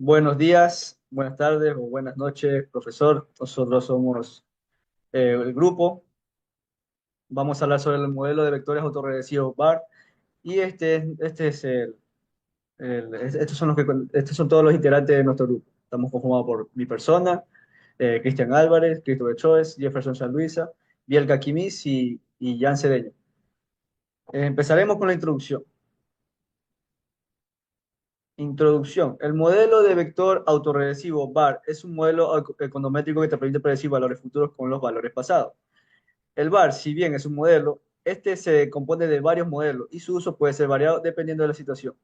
Buenos días, buenas tardes o buenas noches, profesor. Nosotros somos el grupo. Vamos a hablar sobre el modelo de vectores autorregresivos BAR y este es estos son estos son todos los integrantes de nuestro grupo. Estamos conformados por mi persona, Cristian Álvarez, Christopher Choes, Jefferson San Luisa, Bielka Kimis y Jan Cedeño. Empezaremos con la introducción. Introducción. El modelo de vector autorregresivo BAR es un modelo econométrico que te permite predecir valores futuros con los valores pasados. El VAR, si bien es un modelo, este se compone de varios modelos y su uso puede ser variado dependiendo de la situación.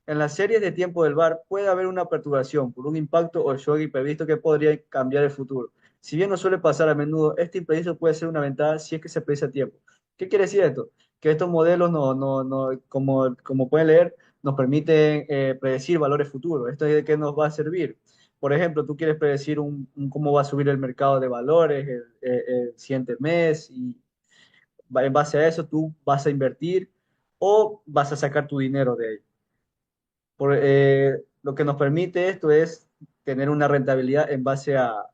En las series de tiempo del VAR puede haber una perturbación por un impacto o shock imprevisto que podría cambiar el futuro. Si bien no suele pasar a menudo, este imprevisto puede ser una ventaja si es que se predice a tiempo. ¿Qué quiere decir esto? Que estos modelos, como pueden leer, nos permiten predecir valores futuros. ¿Esto es de qué nos va a servir? Por ejemplo, tú quieres predecir cómo va a subir el mercado de valores el siguiente mes y en base a eso tú vas a invertir o vas a sacar tu dinero de ello. Lo que nos permite esto es tener una rentabilidad en base a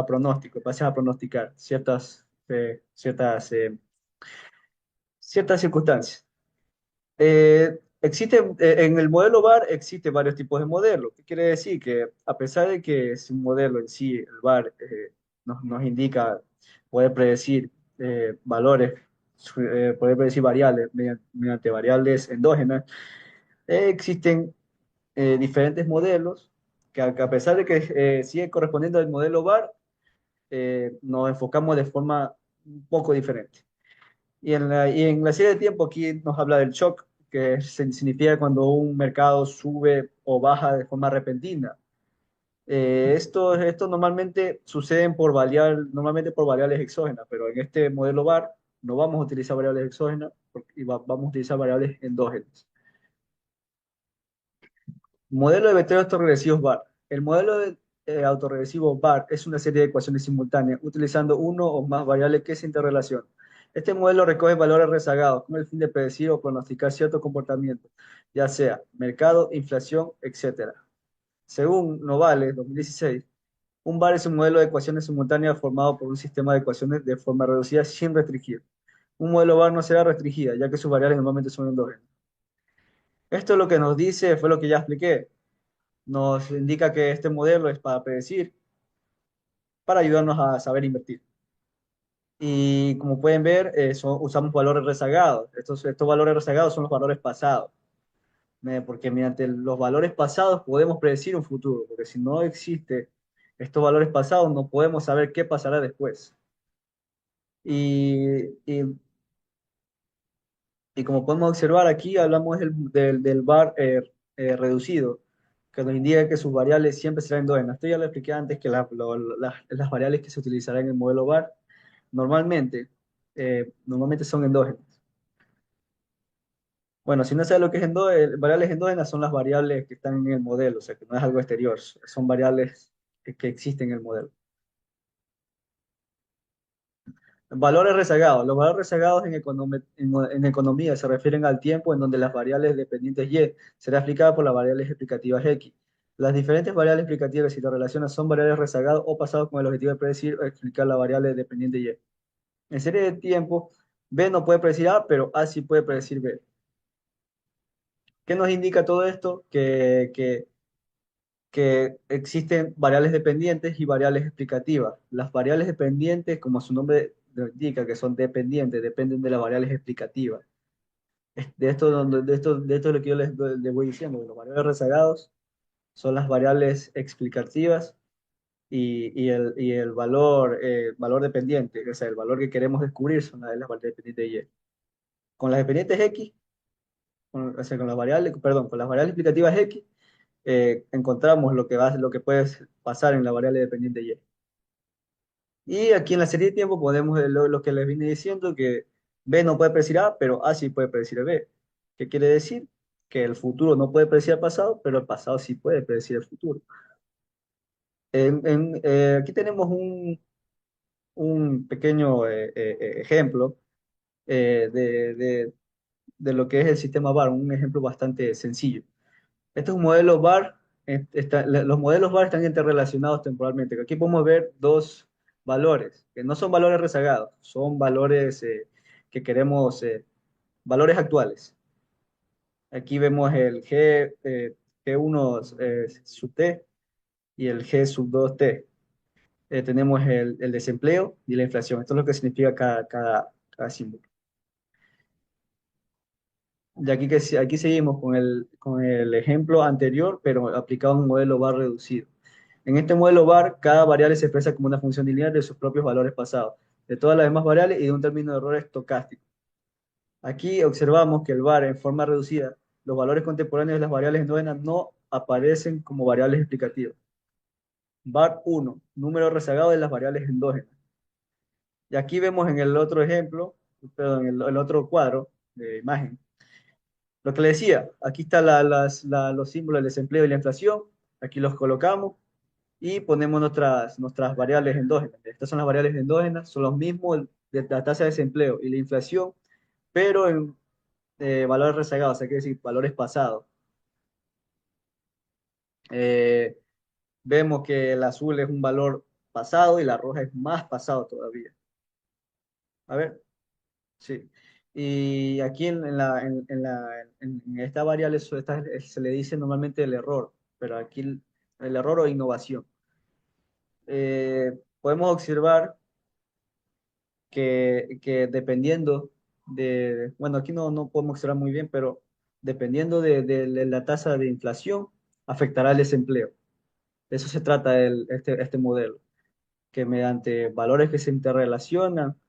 pronóstico, en base a pronosticar ciertas circunstancias. En el modelo VAR existe varios tipos de modelos. ¿Qué quiere decir? Que a pesar de que es un modelo en sí, el VAR nos indica poder predecir valores, poder predecir variables mediante variables endógenas, existen diferentes modelos que a pesar de que siguen correspondiendo al modelo VAR, nos enfocamos de forma un poco diferente. Y en la serie de tiempo aquí nos habla del shock, que significa cuando un mercado sube o baja de forma repentina. Esto normalmente por variables exógenas, pero en este modelo VAR no vamos a utilizar variables exógenas vamos a utilizar variables endógenas. Modelo de vectores autorregresivos VAR. El modelo de autorregresivo VAR es una serie de ecuaciones simultáneas utilizando uno o más variables que se interrelacionan. Este modelo recoge valores rezagados con el fin de predecir o pronosticar cierto comportamiento, ya sea mercado, inflación, etcétera. Según Novales, 2016, un VAR es un modelo de ecuaciones simultáneas formado por un sistema de ecuaciones de forma reducida sin restringir. Un modelo VAR no será restringida, ya que sus variables normalmente son endógenas. Esto es lo que nos dice, fue lo que ya expliqué, nos indica que este modelo es para predecir, para ayudarnos a saber invertir. Y como pueden ver, usamos valores rezagados. Estos valores rezagados son los valores pasados, porque mediante los valores pasados podemos predecir un futuro, porque si no existe estos valores pasados, no podemos saber qué pasará después. Y, y, y como podemos observar aquí, hablamos del VAR reducido, que nos indica que sus variables siempre serán endógenas. Esto ya lo expliqué antes, que las variables que se utilizarán en el modelo VAR normalmente, normalmente son endógenas. Bueno, si no sabes lo que es variables endógenas, son las variables que están en el modelo, o sea, que no es algo exterior, son variables que existen en el modelo. Valores rezagados. Los valores rezagados en economía se refieren al tiempo en donde las variables dependientes Y serán explicadas por las variables explicativas X. Las diferentes variables explicativas que se relacionan son variables rezagadas o pasados con el objetivo de predecir o explicar la variable dependiente Y. En serie de tiempo, B no puede predecir A, pero A sí puede predecir B. ¿Qué nos indica todo esto? Que existen variables dependientes y variables explicativas. Las variables dependientes, como su nombre lo indica, que son dependientes, dependen de las variables explicativas. De esto es lo que yo les voy diciendo, que los variables rezagados son las variables explicativas y el valor dependiente, o sea, el valor que queremos descubrir son las variables dependientes de Y. Con las dependientes X, o sea, con las variables explicativas X, encontramos lo que puede pasar en la variable dependiente Y. Y aquí en la serie de tiempo podemos, lo que les vine diciendo, que B no puede predecir A, pero A sí puede predecir B. ¿Qué quiere decir? Que el futuro no puede predecir el pasado, pero el pasado sí puede predecir el futuro. Aquí tenemos un pequeño ejemplo de lo que es el sistema VAR, un ejemplo bastante sencillo. Este es un modelo VAR. Los modelos VAR están interrelacionados temporalmente. Aquí podemos ver dos valores, que no son valores rezagados, son valores que queremos, valores actuales. Aquí vemos el G1 sub T y el G sub 2 T. Tenemos el desempleo y la inflación. Esto es lo que significa cada símbolo. Y aquí seguimos con el ejemplo anterior, pero aplicado a un modelo VAR reducido. En este modelo VAR, cada variable se expresa como una función lineal de sus propios valores pasados, de todas las demás variables y de un término de error estocástico. Aquí observamos que el VAR en forma reducida, los valores contemporáneos de las variables endógenas no aparecen como variables explicativas. VAR 1, número rezagado de las variables endógenas. Y aquí vemos en el otro ejemplo, perdón, en el otro cuadro de imagen, lo que le decía, aquí están los símbolos del desempleo y la inflación, aquí los colocamos y ponemos nuestras variables endógenas. Estas son las variables endógenas, son los mismos de la tasa de desempleo y la inflación, pero en valores rezagados, o sea, quiere decir valores pasados. Eh, Vemos que el azul es un valor pasado y la roja es más pasado todavía. A ver, sí. Y aquí en esta variable se le dice normalmente el error, pero aquí el error o innovación. Podemos observar que dependiendo bueno, aquí no podemos observar muy bien, pero dependiendo de la tasa de inflación, afectará el desempleo. De eso se trata este modelo, que mediante valores que se interrelacionan,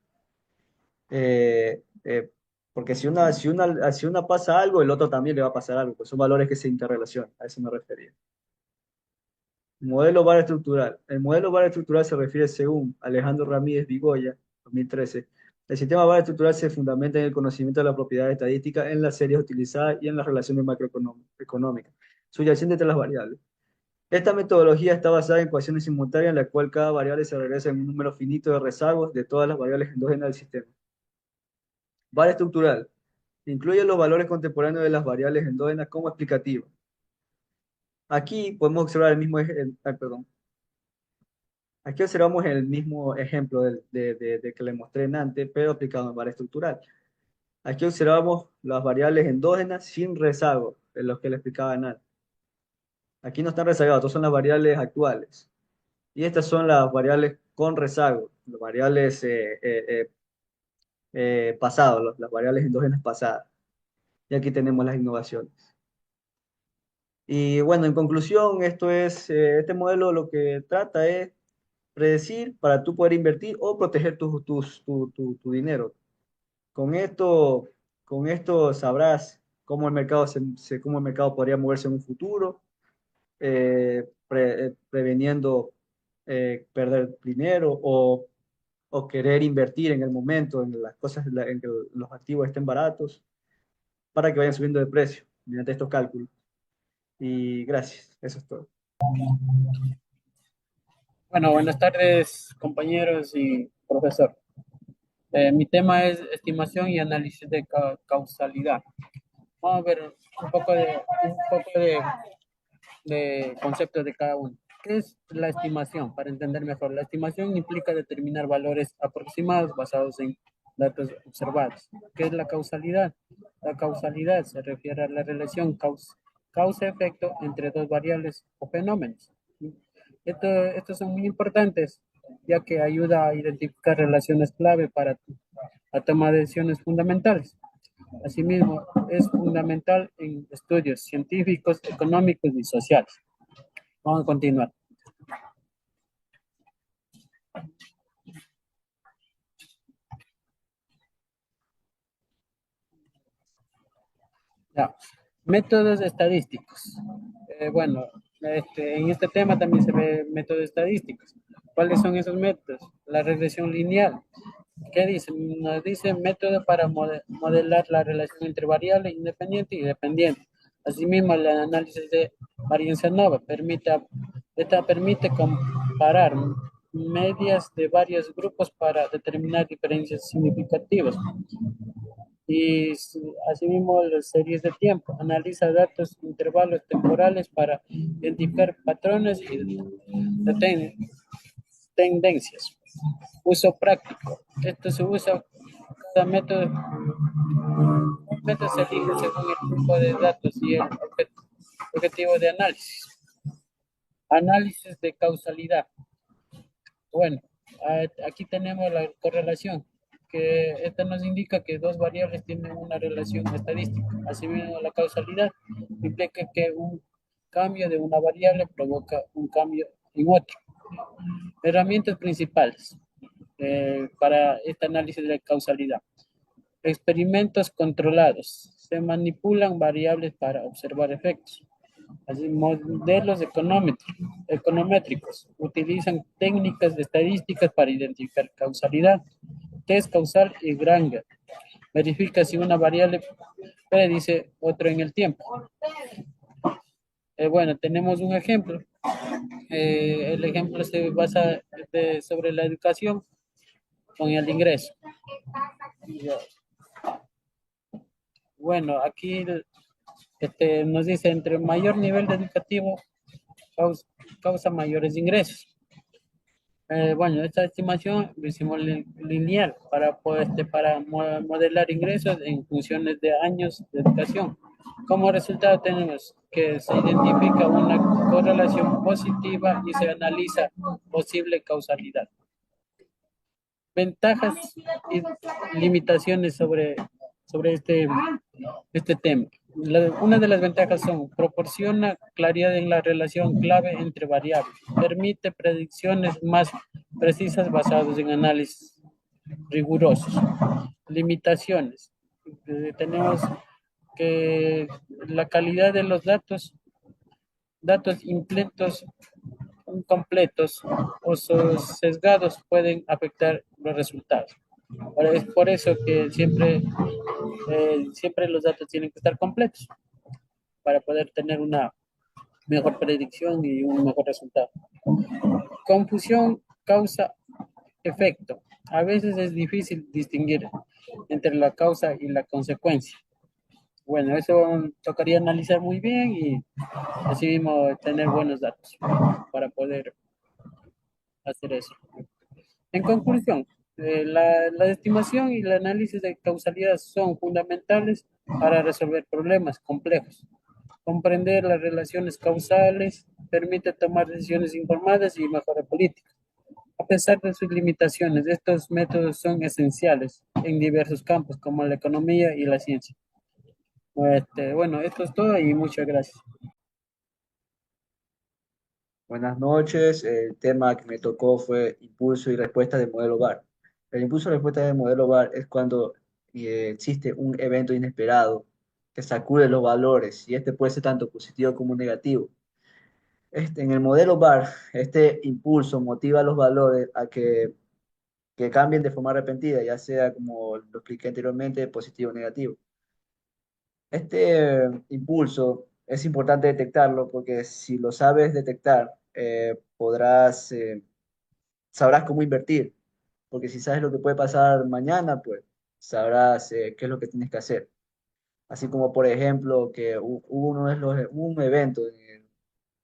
eh, porque si una pasa algo, el otro también le va a pasar algo, pues son valores que se interrelacionan, a eso me refería. Modelo VAR estructural. El modelo VAR estructural se refiere, según Alejandro Ramírez Vigoya, 2013. El sistema VAR estructural se fundamenta en el conocimiento de la propiedad estadística en las series utilizadas y en las relaciones macroeconómicas, subyacente entre las variables. Esta metodología está basada en ecuaciones simultáneas en la cual cada variable se regresa en un número finito de rezagos de todas las variables endógenas del sistema. VAR estructural. Incluye los valores contemporáneos de las variables endógenas como explicativo. Aquí podemos observar el mismo, perdón. Aquí observamos el mismo ejemplo de que le mostré en antes, pero aplicado en VAR estructural. Aquí observamos las variables endógenas sin rezago, de los que le explicaba antes. Aquí no están rezagados, estas son las variables actuales. Y estas son las variables con rezago, las variables pasadas, las variables endógenas pasadas. Y aquí tenemos las innovaciones. Y bueno, en conclusión, este modelo lo que trata es predecir para tú poder invertir o proteger tu dinero. Con esto, con esto sabrás cómo el mercado, cómo el mercado podría moverse en un futuro, preveniendo perder dinero o querer invertir en el momento en las cosas, en que los activos estén baratos para que vayan subiendo de precio mediante estos cálculos. Y gracias, eso es todo. Bueno, buenas tardes, compañeros y profesor. Mi tema es estimación y análisis de causalidad. Vamos a ver un poco de conceptos de cada uno. ¿Qué es la estimación? Para entender mejor, la estimación implica determinar valores aproximados basados en datos observados. ¿Qué es la causalidad? La causalidad se refiere a la relación causa-efecto entre dos variables o fenómenos. Estos son muy importantes, ya que ayuda a identificar relaciones clave para la toma de decisiones fundamentales. Asimismo, es fundamental en estudios científicos, económicos y sociales. Vamos a continuar. Ya. Métodos estadísticos. Bueno, en este tema también se ve métodos estadísticos. ¿Cuáles son esos métodos? La regresión lineal. ¿Qué dice? Nos dice método para modelar la relación entre variable independiente y dependiente. Asimismo, el análisis de varianza nova permite comparar medias de varios grupos para determinar diferencias significativas. Y asimismo las series de tiempo. Analiza datos, intervalos temporales para identificar patrones y tendencias. Uso práctico. Esto se usa cada método. Un método se elige según el tipo de datos y el objetivo de análisis. Análisis de causalidad. Bueno, aquí tenemos la correlación, que esta nos indica que dos variables tienen una relación estadística. Asimismo, la causalidad implica que un cambio de una variable provoca un cambio en otra. Herramientas principales para este análisis de causalidad. Experimentos controlados. Se manipulan variables para observar efectos. Así, modelos econométricos utilizan técnicas estadísticas para identificar causalidad. Test causal y Granger verifica si una variable predice otro en el tiempo. Bueno, tenemos un ejemplo. El ejemplo se basa sobre la educación con el ingreso. Bueno, aquí nos dice entre mayor nivel educativo causa, causa mayores ingresos. Bueno, esta estimación lo hicimos lineal para modelar ingresos en funciones de años de educación. Como resultado tenemos que se identifica una correlación positiva y se analiza posible causalidad. Ventajas y limitaciones sobre este tema. Una de las ventajas son, proporciona claridad en la relación clave entre variables, permite predicciones más precisas basadas en análisis rigurosos. Limitaciones. Tenemos que la calidad de los datos incompletos o sesgados pueden afectar los resultados. Ahora, es por eso que siempre los datos tienen que estar completos para poder tener una mejor predicción y un mejor resultado. Confusión causa-efecto. A veces es difícil distinguir entre la causa y la consecuencia. Bueno, eso tocaría analizar muy bien y así mismo tener buenos datos para poder hacer eso. En conclusión, la estimación y el análisis de causalidad son fundamentales para resolver problemas complejos. Comprender las relaciones causales permite tomar decisiones informadas y mejorar políticas. A pesar de sus limitaciones, estos métodos son esenciales en diversos campos como la economía y la ciencia. Bueno, esto es todo y muchas gracias. Buenas noches. El tema que me tocó fue impulso y respuesta del modelo VAR. El impulso y respuesta del modelo VAR es cuando existe un evento inesperado que sacude los valores y este puede ser tanto positivo como negativo. En el modelo VAR, este impulso motiva a los valores a que cambien de forma repentina, ya sea como lo expliqué anteriormente, positivo o negativo. Este impulso es importante detectarlo porque si lo sabes detectar, sabrás cómo invertir. Porque si sabes lo que puede pasar mañana, pues sabrás qué es lo que tienes que hacer. Así como, por ejemplo, que hubo un evento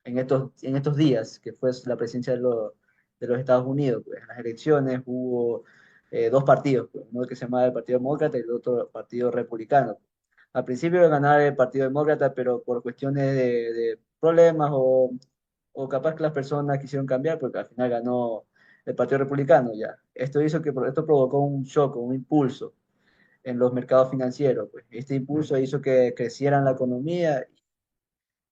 en estos días, que fue la presidencia de los Estados Unidos. Pues, en las elecciones hubo dos partidos, pues, uno que se llamaba el Partido Demócrata y el otro Partido Republicano. Al principio iba a ganar el Partido Demócrata, pero por cuestiones de problemas o capaz que las personas quisieron cambiar, porque al final ganó el Partido Republicano ya. Esto provocó un shock, un impulso en los mercados financieros. Pues. Este impulso hizo que creciera la economía.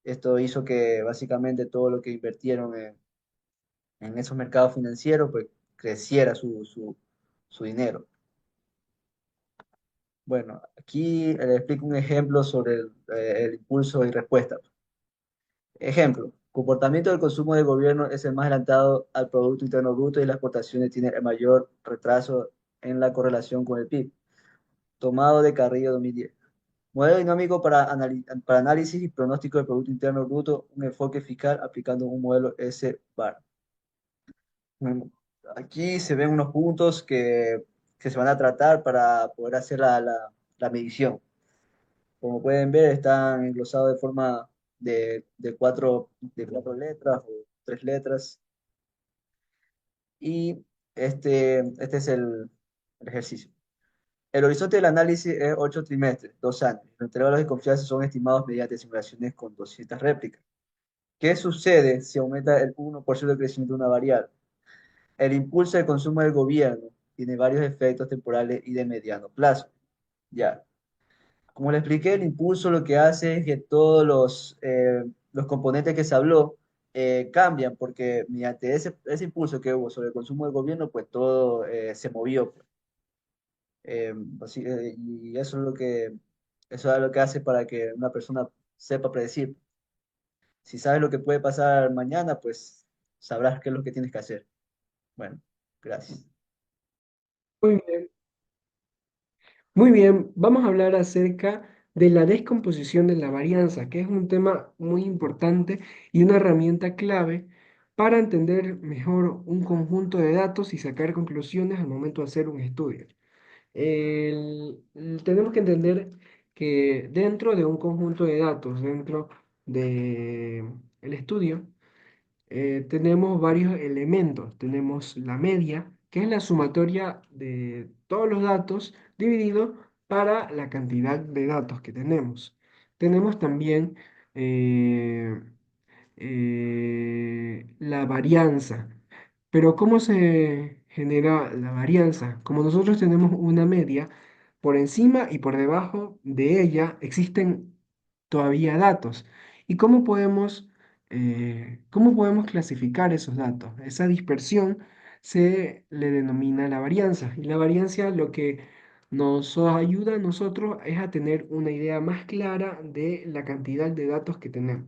Esto hizo que básicamente todo lo que invirtieron en esos mercados financieros, pues creciera su dinero. Bueno, aquí le explico un ejemplo sobre el impulso y respuesta. Ejemplo, comportamiento del consumo del gobierno es el más adelantado al Producto Interno Bruto y las exportaciones tienen el mayor retraso en la correlación con el PIB. Tomado de Carrillo 2010. Modelo dinámico para análisis y pronóstico del Producto Interno Bruto, un enfoque fiscal aplicando un modelo S-bar. Bueno, aquí se ven unos puntos que se van a tratar para poder hacer la medición. Como pueden ver, están englosados de forma de cuatro letras o tres letras. Y este es el ejercicio. El horizonte del análisis es 8 trimestres, 2 años. Los intervalos de confianza son estimados mediante simulaciones con 200 réplicas. ¿Qué sucede si aumenta el 1% de crecimiento de una variable? El impulso de consumo del gobierno tiene varios efectos temporales y de mediano plazo. Ya. Como le expliqué, el impulso lo que hace es que todos los componentes que se habló cambian, porque mediante ese impulso que hubo sobre el consumo del gobierno, pues todo se movió. Y eso es lo que hace para que una persona sepa predecir. Si sabes lo que puede pasar mañana, pues sabrás qué es lo que tienes que hacer. Bueno, gracias. Muy bien, muy bien. Vamos a hablar acerca de la descomposición de la varianza, que es un tema muy importante y una herramienta clave para entender mejor un conjunto de datos y sacar conclusiones al momento de hacer un estudio. Tenemos que entender que dentro de un conjunto de datos, dentro de el estudio, tenemos varios elementos. Tenemos la media, que es la sumatoria de todos los datos dividido para la cantidad de datos que tenemos. Tenemos también eh, la varianza. Pero ¿cómo se genera la varianza? Como nosotros tenemos una media, por encima y por debajo de ella existen todavía datos. ¿Y cómo podemos clasificar esos datos? Esa dispersión se le denomina la varianza. Y la varianza lo que nos ayuda a nosotros es a tener una idea más clara de la cantidad de datos que tenemos.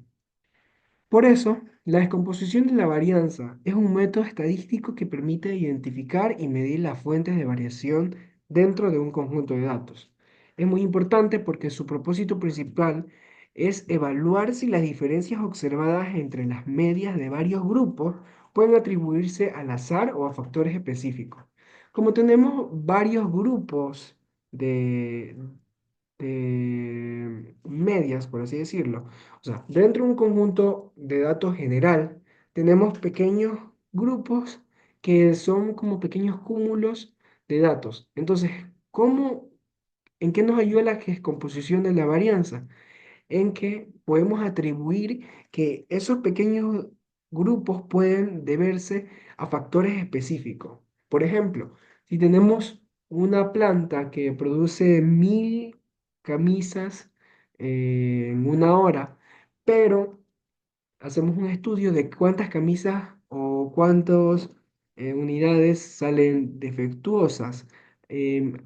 Por eso, la descomposición de la varianza es un método estadístico que permite identificar y medir las fuentes de variación dentro de un conjunto de datos. Es muy importante porque su propósito principal es evaluar si las diferencias observadas entre las medias de varios grupos pueden atribuirse al azar o a factores específicos. Como tenemos varios grupos de, medias, por así decirlo. O sea, dentro de un conjunto de datos general, tenemos pequeños grupos que son como pequeños cúmulos de datos. Entonces, en qué nos ayuda la descomposición de la varianza? En que podemos atribuir que esos pequeños grupos pueden deberse a factores específicos. Por ejemplo, si tenemos una planta que produce 1000 camisas en una hora, pero hacemos un estudio de cuántas camisas o cuántas unidades salen defectuosas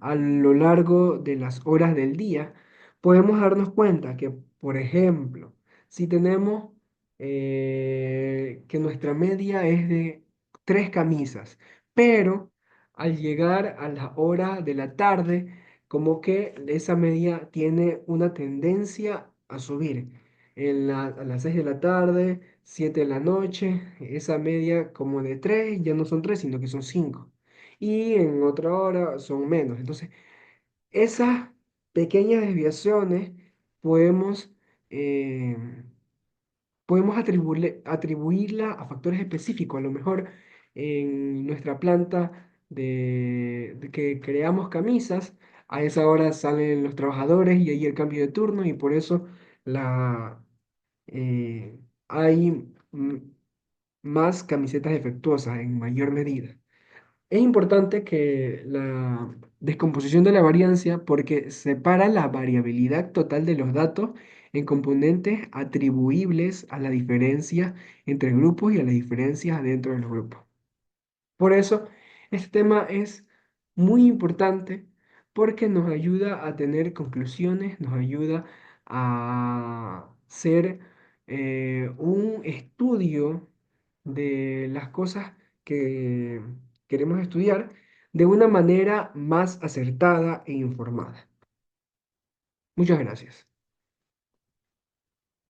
a lo largo de las horas del día, podemos darnos cuenta que, por ejemplo, si tenemos que nuestra media es de 3 camisas, pero al llegar a la hora de la tarde, como que esa media tiene una tendencia a subir a las 6 de la tarde, 7 de la noche, esa media como de 3 ya no son 3 sino que son 5. Y en otra hora son menos. Entonces, esas pequeñas desviaciones podemos, eh, podemos atribuirla a factores específicos. A lo mejor en nuestra planta de que creamos camisas, a esa hora salen los trabajadores y ahí el cambio de turno y por eso la hay más camisetas defectuosas en mayor medida. Es importante que la descomposición de la variancia porque separa la variabilidad total de los datos en componentes atribuibles a la diferencia entre grupos y a las diferencias dentro de los grupos. Por eso, este tema es muy importante porque nos ayuda a tener conclusiones, nos ayuda a hacer un estudio de las cosas que queremos estudiar de una manera más acertada e informada. Muchas gracias.